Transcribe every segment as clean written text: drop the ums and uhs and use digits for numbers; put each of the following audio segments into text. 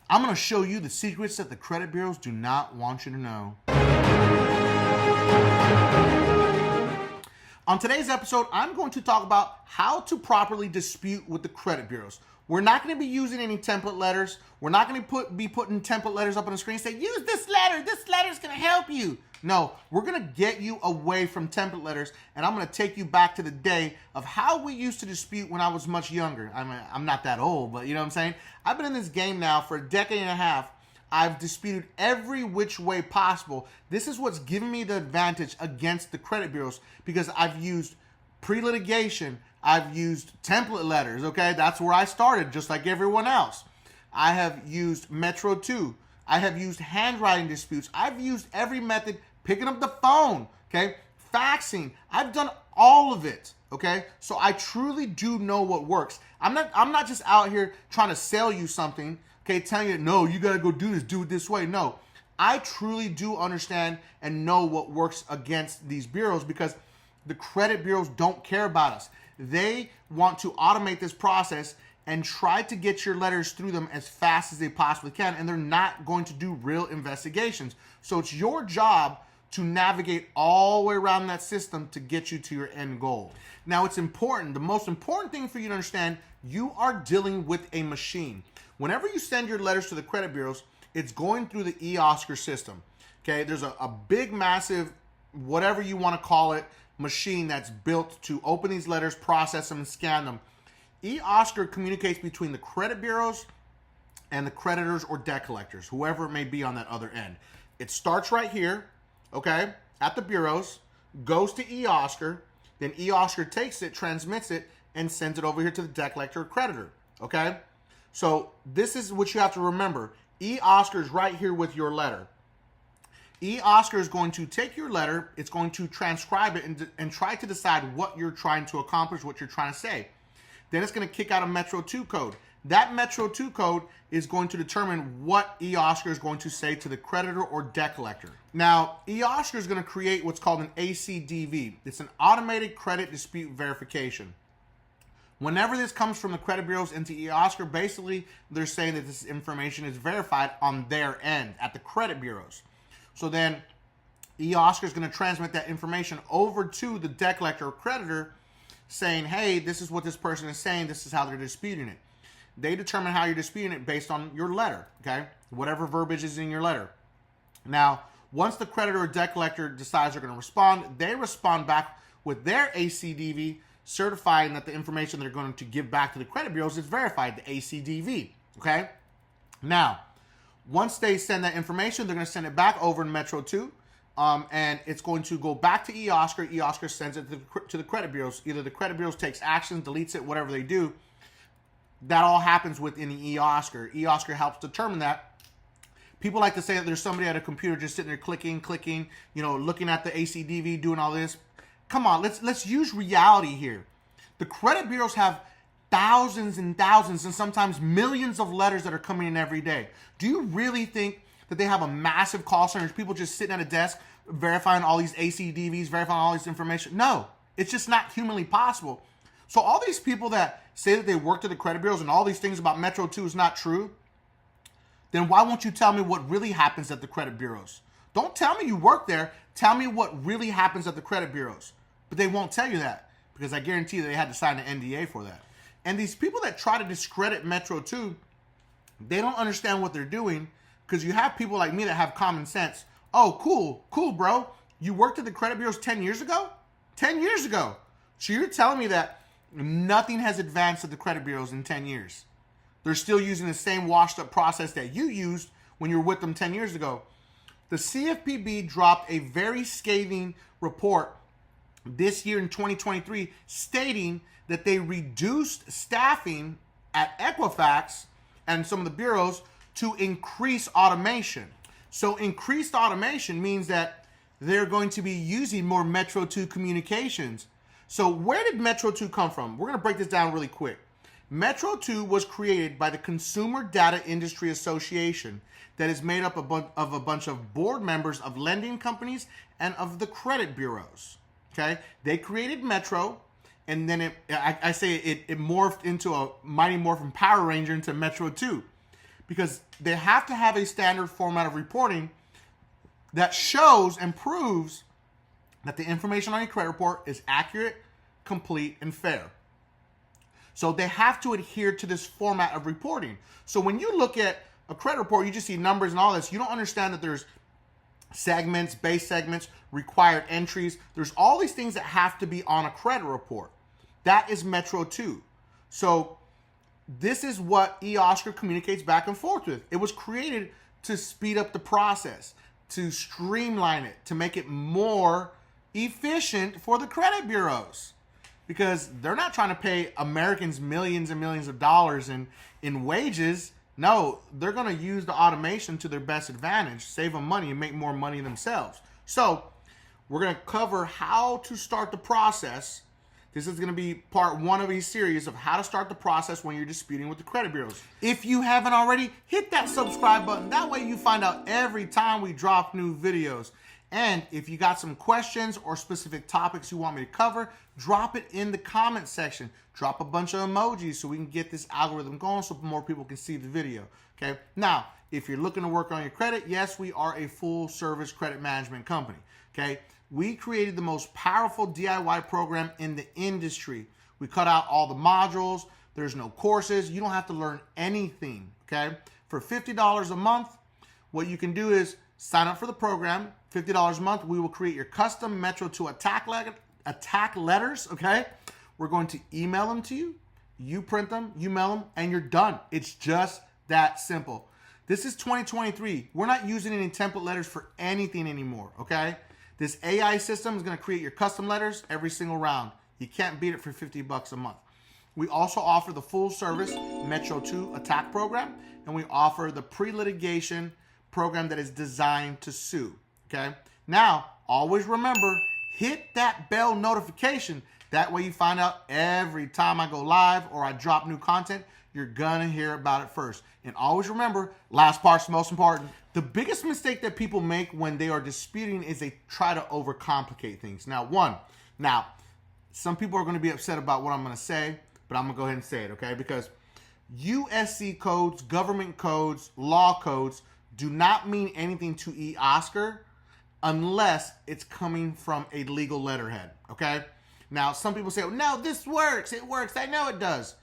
I'm going to show you the secrets that the credit bureaus do not want you to know. On today's episode, I'm going to talk about how to properly dispute with the credit bureaus. We're not going to be using any template letters. We're not going to be putting template letters up on the screen and say, use this letter. This letter is going to help you. No, we're going to get you away from template letters, and I'm going to take you back to the day of how we used to dispute when I was much younger. I'm not that old, but you know what I'm saying? I've been in this game now for a decade and a half. I've disputed every which way possible. This is what's given me the advantage against the credit bureaus because I've used pre-litigation. I've used template letters, okay? That's where I started, just like everyone else. I have used Metro 2. I have used handwriting disputes. I've used every method, picking up the phone, okay? Faxing. I've done all of it, okay? So I truly do know what works. I'm not just out here trying to sell you something, okay, telling you, no, you gotta go do it this way. No, I truly do understand and know what works against these bureaus because the credit bureaus don't care about us. They want to automate this process and try to get your letters through them as fast as they possibly can, and they're not going to do real investigations. So it's your job to navigate all the way around that system to get you to your end goal. Now, it's important. The most important thing for you to understand, you are dealing with a machine. Whenever you send your letters to the credit bureaus, it's going through the e-Oscar system. Okay, there's a big, massive, whatever you want to call it, machine that's built to open these letters, process them, and scan them. e-Oscar communicates between the credit bureaus and the creditors or debt collectors, whoever it may be on that other end. It starts right here, okay, at the bureaus, goes to e-Oscar, then e-Oscar takes it, transmits it, and sends it over here to the debt collector or creditor, okay? So this is what you have to remember. e-Oscar is right here with your letter. e-Oscar is going to take your letter, it's going to transcribe it and try to decide what you're trying to accomplish, what you're trying to say. Then it's going to kick out a Metro 2 code. That Metro 2 code is going to determine what e-Oscar is going to say to the creditor or debt collector. Now, e-Oscar is going to create what's called an ACDV. It's an automated credit dispute verification. Whenever this comes from the credit bureaus into e-Oscar, basically they're saying that this information is verified on their end at the credit bureaus. So then e-Oscar is going to transmit that information over to the debt collector or creditor saying, hey, this is what this person is saying, this is how they're disputing it. They determine how you're disputing it based on your letter, okay? Whatever verbiage is in your letter. Now, once the creditor or debt collector decides they're going to respond, they respond back with their ACDV certifying that the information they're going to give back to the credit bureaus is verified, the ACDV, okay? Now, once they send that information, they're going to send it back over in Metro 2, and it's going to go back to e-Oscar. e-Oscar sends it to the credit bureaus. Either the credit bureaus takes action, deletes it, whatever they do. That all happens within the e-Oscar. e-Oscar helps determine that. People like to say that there's somebody at a computer just sitting there clicking, you know, looking at the ACDV, doing all this. Come on, let's use reality here. The credit bureaus have thousands and thousands and sometimes millions of letters that are coming in every day. Do you really think that they have a massive call center, people just sitting at a desk verifying all these ACDVs, verifying all this information? No, it's just not humanly possible. So all these people that say that they worked at the credit bureaus and all these things about Metro 2 is not true, then why won't you tell me what really happens at the credit bureaus? Don't tell me you work there. Tell me what really happens at the credit bureaus. But they won't tell you that because I guarantee they had to sign an NDA for that. And these people that try to discredit Metro 2, they don't understand what they're doing because you have people like me that have common sense. Oh, cool, bro. You worked at the credit bureaus 10 years ago? 10 years ago. So you're telling me that nothing has advanced at the credit bureaus in 10 years. They're still using the same washed up process that you used when you were with them 10 years ago. The CFPB dropped a very scathing report this year in 2023 stating that they reduced staffing at Equifax and some of the bureaus to increase automation. So increased automation means that they're going to be using more Metro 2 communications. So where did Metro 2 come from? We're going to break this down really quick. Metro 2 was created by the Consumer Data Industry Association that is made up of a bunch of board members of lending companies and of the credit bureaus. Okay, they created Metro, and then it morphed into a Mighty Morphin Power Ranger into Metro 2. because they have to have a standard format of reporting that shows and proves that the information on your credit report is accurate, complete, and fair. So they have to adhere to this format of reporting. So when you look at a credit report, you just see numbers and all this. You don't understand that there's segments, base segments, required entries. There's all these things that have to be on a credit report. That is Metro 2. So this is what eOscar communicates back and forth with. It was created to speed up the process, to streamline it, to make it more efficient for the credit bureaus, because they're not trying to pay Americans millions and millions of dollars in wages. No, they're going to use the automation to their best advantage, save them money and make more money themselves. So we're going to cover how to start the process. This is going to be part 1 of a series of how to start the process when you're disputing with the credit bureaus. If you haven't already, hit that subscribe button. That way you find out every time we drop new videos. And if you got some questions or specific topics you want me to cover, drop it in the comment section. Drop a bunch of emojis so we can get this algorithm going so more people can see the video. Okay. Now, if you're looking to work on your credit, yes, we are a full service credit management company. Okay. We created the most powerful DIY program in the industry. We cut out all the modules. There's no courses. You don't have to learn anything. Okay. For $50 a month, what you can do is sign up for the program. $50 a month. We will create your custom Metro 2 attack letters. Okay. We're going to email them to you. You print them, you mail them, and you're done. It's just that simple. This is 2023. We're not using any template letters for anything anymore. Okay. This AI system is going to create your custom letters every single round. You can't beat it for $50 a month. We also offer the full service Metro 2 attack program, and we offer the pre-litigation program that is designed to sue. Okay. Now, always remember, hit that bell notification. That way you find out every time I go live or I drop new content, you're going to hear about it first. And always remember, last part's the most important. The biggest mistake that people make when they are disputing is they try to overcomplicate things. Now, some people are going to be upset about what I'm going to say, but I'm going to go ahead and say it, okay? Because USC codes, government codes, law codes do not mean anything to eOscar unless it's coming from a legal letterhead, okay? Now, some people say, oh, no, this works. It works. I know it does.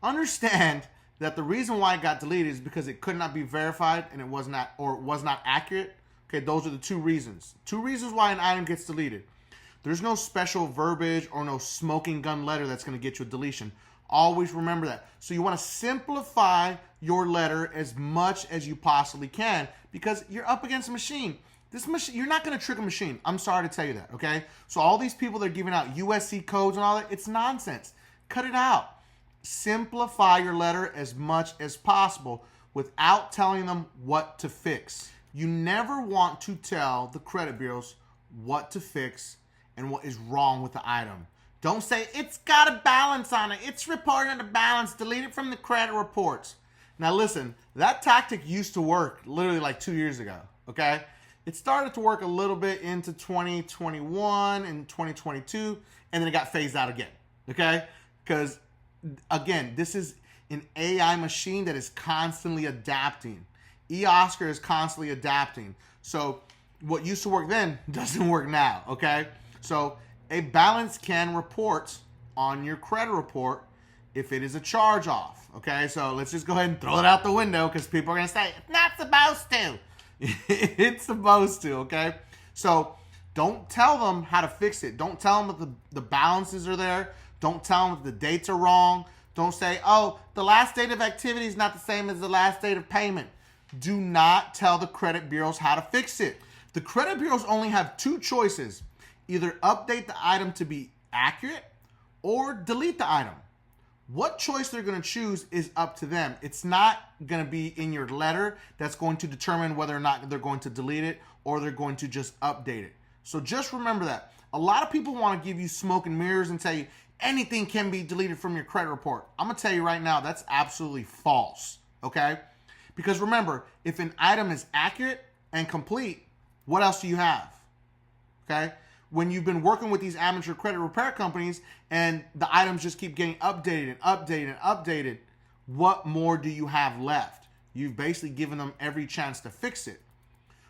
Understand that the reason why it got deleted is because it could not be verified and it was not accurate. Okay, those are the 2 reasons. 2 reasons why an item gets deleted. There's no special verbiage or no smoking gun letter that's going to get you a deletion. Always remember that. So you want to simplify your letter as much as you possibly can because you're up against a machine. This machine, you're not going to trick a machine. I'm sorry to tell you that, okay? So all these people that are giving out USC codes and all that, it's nonsense. Cut it out. Simplify your letter as much as possible without telling them what to fix. You never want to tell the credit bureaus what to fix and what is wrong with the item. Don't say, it's got a balance on it. It's reporting a balance. Delete it from the credit reports. Now listen, that tactic used to work literally like 2 years ago, okay? It started to work a little bit into 2021 and 2022, and then it got phased out again, okay? Because, again, this is an AI machine that is constantly adapting. eOscar is constantly adapting. So what used to work then doesn't work now, okay? So a balance can report on your credit report if it is a charge-off, okay? So let's just go ahead and throw it out the window because people are going to say, it's not supposed to. It's supposed to, okay? So don't tell them how to fix it. Don't tell them that the balances are there. Don't tell them that the dates are wrong. Don't say, oh, the last date of activity is not the same as the last date of payment. Do not tell the credit bureaus how to fix it. The credit bureaus only have 2 choices. Either update the item to be accurate or delete the item. What choice they're going to choose is up to them. It's not going to be in your letter that's going to determine whether or not they're going to delete it or they're going to just update it. So just remember that. A lot of people want to give you smoke and mirrors and tell you anything can be deleted from your credit report. I'm going to tell you right now, that's absolutely false, okay? Because remember, if an item is accurate and complete, what else do you have, okay? When you've been working with these amateur credit repair companies and the items just keep getting updated and updated and updated, what more do you have left? You've basically given them every chance to fix it.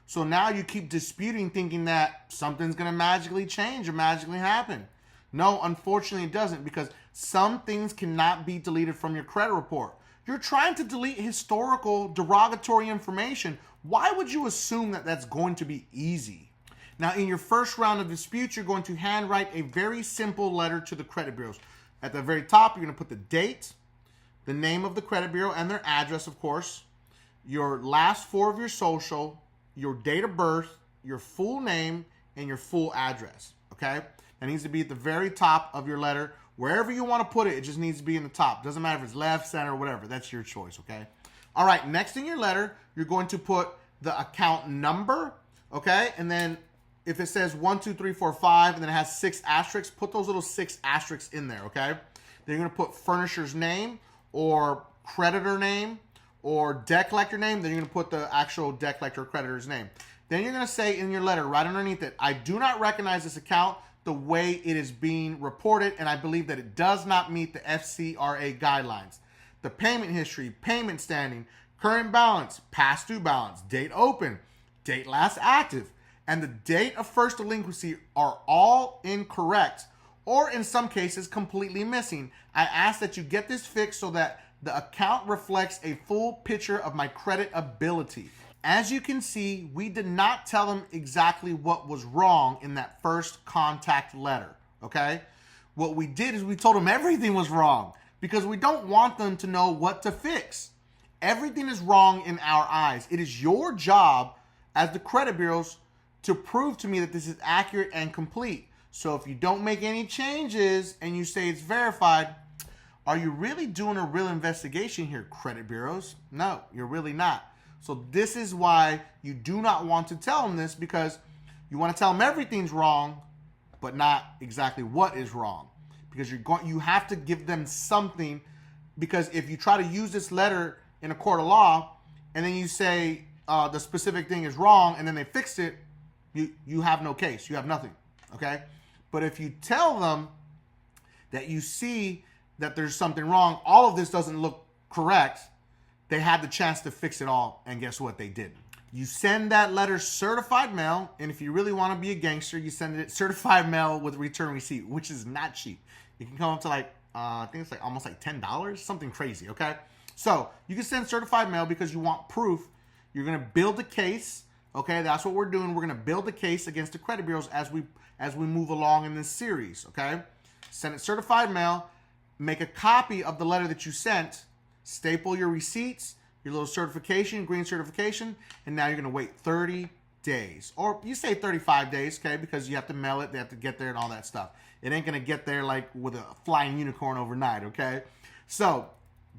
So now you keep disputing, thinking that something's going to magically change or magically happen. No, unfortunately it doesn't, because some things cannot be deleted from your credit report. You're trying to delete historical derogatory information. Why would you assume that that's going to be easy? Now, in your first round of disputes, you're going to handwrite a very simple letter to the credit bureaus. At the very top, you're going to put the date, the name of the credit bureau and their address, of course, your last four of your social, your date of birth, your full name, and your full address, okay? That needs to be at the very top of your letter. Wherever you want to put it, it just needs to be in the top. Doesn't matter if it's left, center, or whatever. That's your choice, okay? All right, next in your letter, you're going to put the account number, okay? And then if it says 1, 2, 3, 4, 5, and then it has 6 asterisks, put those little 6 asterisks in there, okay? Then you're going to put furnisher's name or creditor name or debt collector name. Then you're going to put the actual debt collector or creditor's name. Then you're going to say in your letter right underneath it, I do not recognize this account the way it is being reported, and I believe that it does not meet the FCRA guidelines. The payment history, payment standing, current balance, past due balance, date open, date last active, and the date of first delinquency are all incorrect, or in some cases completely missing. I ask that you get this fixed so that the account reflects a full picture of my credit ability. As you can see, we did not tell them exactly what was wrong in that first contact letter, okay? What we did is we told them everything was wrong because we don't want them to know what to fix. Everything is wrong in our eyes. It is your job as the credit bureaus to prove to me that this is accurate and complete. So if you don't make any changes and you say it's verified, are you really doing a real investigation here, credit bureaus? No, you're really not. So this is why you do not want to tell them this, because you want to tell them everything's wrong, but not exactly what is wrong. Because you have to give them something, because if you try to use this letter in a court of law and then you say the specific thing is wrong and then they fix it, you have no case. You have nothing, okay? But if you tell them that you see that there's something wrong, all of this doesn't look correct, they had the chance to fix it all, and guess what? They didn't. You send that letter certified mail, and if you really want to be a gangster, you send it certified mail with return receipt, which is not cheap. It can come up to like, I think it's like almost like $10, something crazy, okay? So you can send certified mail because you want proof. You're going to build a case, okay? That's what we're doing. We're going to build a case against the credit bureaus as we move along in this series, okay? Send it certified mail. Make a copy of the letter that you sent. Staple your receipts, your little certification, green certification, and now you're going to wait 30 days. Or you say 35 days, okay, because you have to mail it, they have to get there and all that stuff. It ain't going to get there like with a flying unicorn overnight, okay? So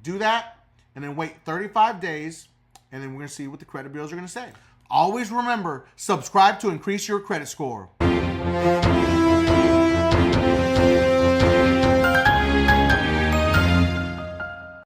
do that, and then wait 35 days, and then we're going to see what the credit bureaus are going to say. Always remember, subscribe to increase your credit score.